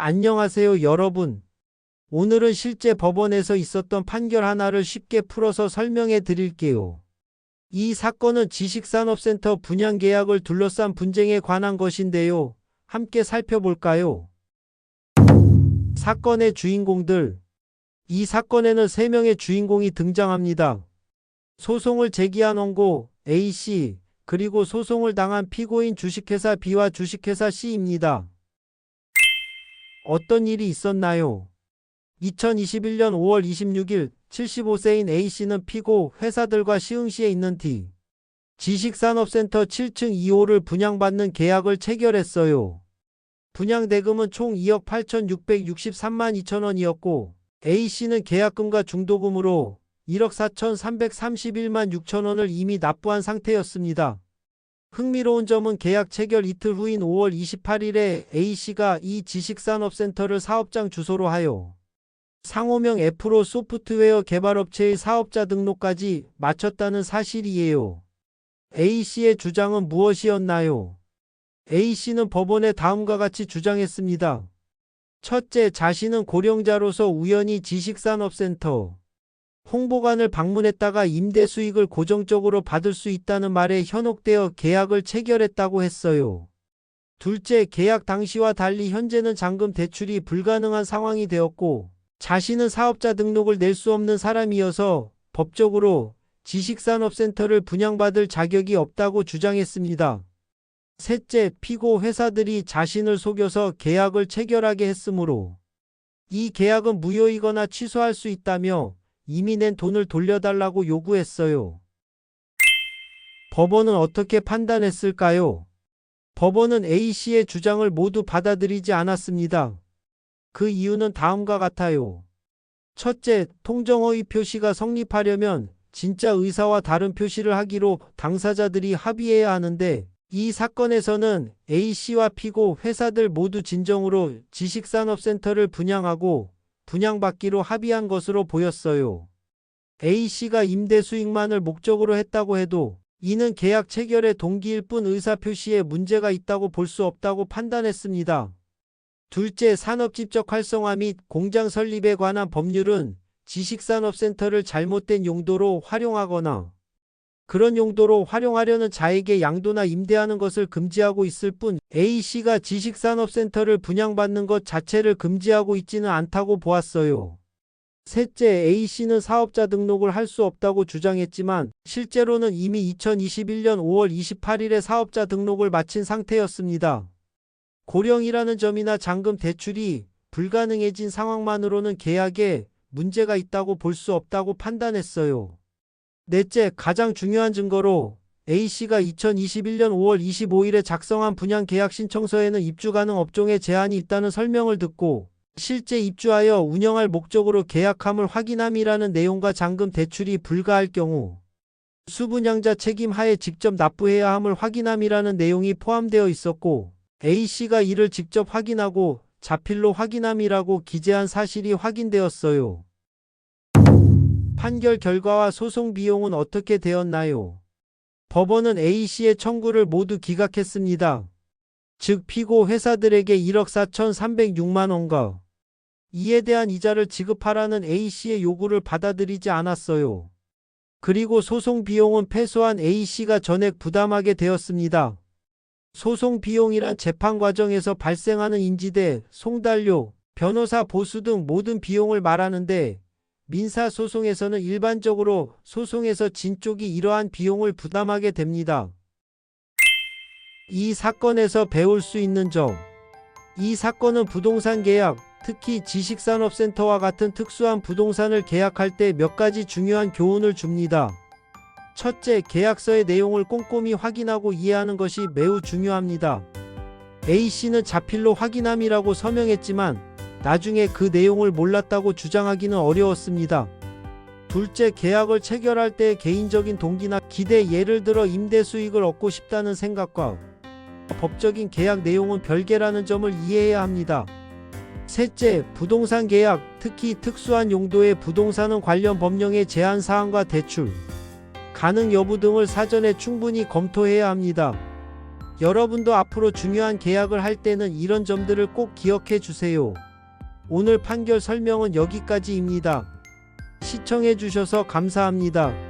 안녕하세요, 여러분. 오늘은 실제 법원에서 있었던 판결 하나를 쉽게 풀어서 설명해 드릴게요. 이 사건은 지식산업센터 분양 계약을 둘러싼 분쟁에 관한 것인데요. 함께 살펴볼까요? 사건의 주인공들. 이 사건에는 3명의 주인공이 등장합니다. 소송을 제기한 원고 A씨, 그리고 소송을 당한 피고인 주식회사 B와 주식회사 C입니다. 어떤 일이 있었나요? 2021년 5월 26일 75세인 A씨는 피고 회사들과 시흥시에 있는 D 지식산업센터 7층 2호를 분양받는 계약을 체결했어요. 분양 대금은 총 2억 8,663만 2천 원이었고 A씨는 계약금과 중도금으로 1억 4,331만 6천 원을 이미 납부한 상태였습니다. 흥미로운 점은 계약 체결 이틀 후인 5월 28일에 A씨가 이 지식산업센터를 사업장 주소로 하여 상호명 F로 소프트웨어 개발업체의 사업자 등록까지 마쳤다는 사실이에요. A씨의 주장은 무엇이었나요? A씨는 법원에 다음과 같이 주장했습니다. 첫째, 자신은 고령자로서 우연히 지식산업센터 홍보관을 방문했다가 임대 수익을 고정적으로 받을 수 있다는 말에 현혹되어 계약을 체결했다고 했어요. 둘째, 계약 당시와 달리 현재는 잔금 대출이 불가능한 상황이 되었고 자신은 사업자 등록을 낼 수 없는 사람이어서 법적으로 지식산업센터를 분양받을 자격이 없다고 주장했습니다. 셋째, 피고 회사들이 자신을 속여서 계약을 체결하게 했으므로 이 계약은 무효이거나 취소할 수 있다며 이미 낸 돈을 돌려달라고 요구했어요. 법원은 어떻게 판단했을까요? 법원은 A씨의 주장을 모두 받아들이지 않았습니다. 그 이유는 다음과 같아요. 첫째, 통정허위 표시가 성립하려면 진짜 의사와 다른 표시를 하기로 당사자들이 합의해야 하는데 이 사건에서는 A씨와 피고 회사들 모두 진정으로 지식산업센터를 분양하고 분양받기로 합의한 것으로 보였어요. A씨가 임대 수익만을 목적으로 했다고 해도 이는 계약 체결의 동기일 뿐 의사표시에 문제가 있다고 볼 수 없다고 판단했습니다. 둘째, 산업집적 활성화 및 공장 설립에 관한 법률은 지식산업센터를 잘못된 용도로 활용하거나 그런 용도로 활용하려는 자에게 양도나 임대하는 것을 금지하고 있을 뿐 A씨가 지식산업센터를 분양받는 것 자체를 금지하고 있지는 않다고 보았어요. 셋째, A씨는 사업자 등록을 할 수 없다고 주장했지만 실제로는 이미 2021년 5월 28일에 사업자 등록을 마친 상태였습니다. 고령이라는 점이나 잔금 대출이 불가능해진 상황만으로는 계약에 문제가 있다고 볼 수 없다고 판단했어요. 넷째, 가장 중요한 증거로 A씨가 2021년 5월 25일에 작성한 분양계약 신청서에는 입주 가능 업종에 제한이 있다는 설명을 듣고 실제 입주하여 운영할 목적으로 계약함을 확인함이라는 내용과 잔금 대출이 불가할 경우 수분양자 책임 하에 직접 납부해야 함을 확인함이라는 내용이 포함되어 있었고 A씨가 이를 직접 확인하고 자필로 확인함이라고 기재한 사실이 확인되었어요. 판결 결과와 소송 비용은 어떻게 되었나요? 법원은 A씨의 청구를 모두 기각했습니다. 즉 피고 회사들에게 1억 4,306만 원과 이에 대한 이자를 지급하라는 A씨의 요구를 받아들이지 않았어요. 그리고 소송 비용은 패소한 A씨가 전액 부담하게 되었습니다. 소송 비용이란 재판 과정에서 발생하는 인지대, 송달료, 변호사 보수 등 모든 비용을 말하는데 민사소송에서는 일반적으로 소송에서 진 쪽이 이러한 비용을 부담하게 됩니다. 이 사건에서 배울 수 있는 점. 이 사건은 부동산 계약, 특히 지식산업센터와 같은 특수한 부동산을 계약할 때 몇 가지 중요한 교훈을 줍니다. 첫째, 계약서의 내용을 꼼꼼히 확인하고 이해하는 것이 매우 중요합니다. A씨는 자필로 확인함이라고 서명했지만 나중에 그 내용을 몰랐다고 주장하기는 어려웠습니다. 둘째, 계약을 체결할 때 개인적인 동기나 기대, 예를 들어 임대 수익을 얻고 싶다는 생각과 법적인 계약 내용은 별개라는 점을 이해해야 합니다. 셋째, 부동산 계약, 특히 특수한 용도의 부동산은 관련 법령의 제한 사항과 대출 가능 여부 등을 사전에 충분히 검토해야 합니다. 여러분도 앞으로 중요한 계약을 할 때는 이런 점들을 꼭 기억해 주세요. 오늘 판결 설명은 여기까지입니다. 시청해 주셔서 감사합니다.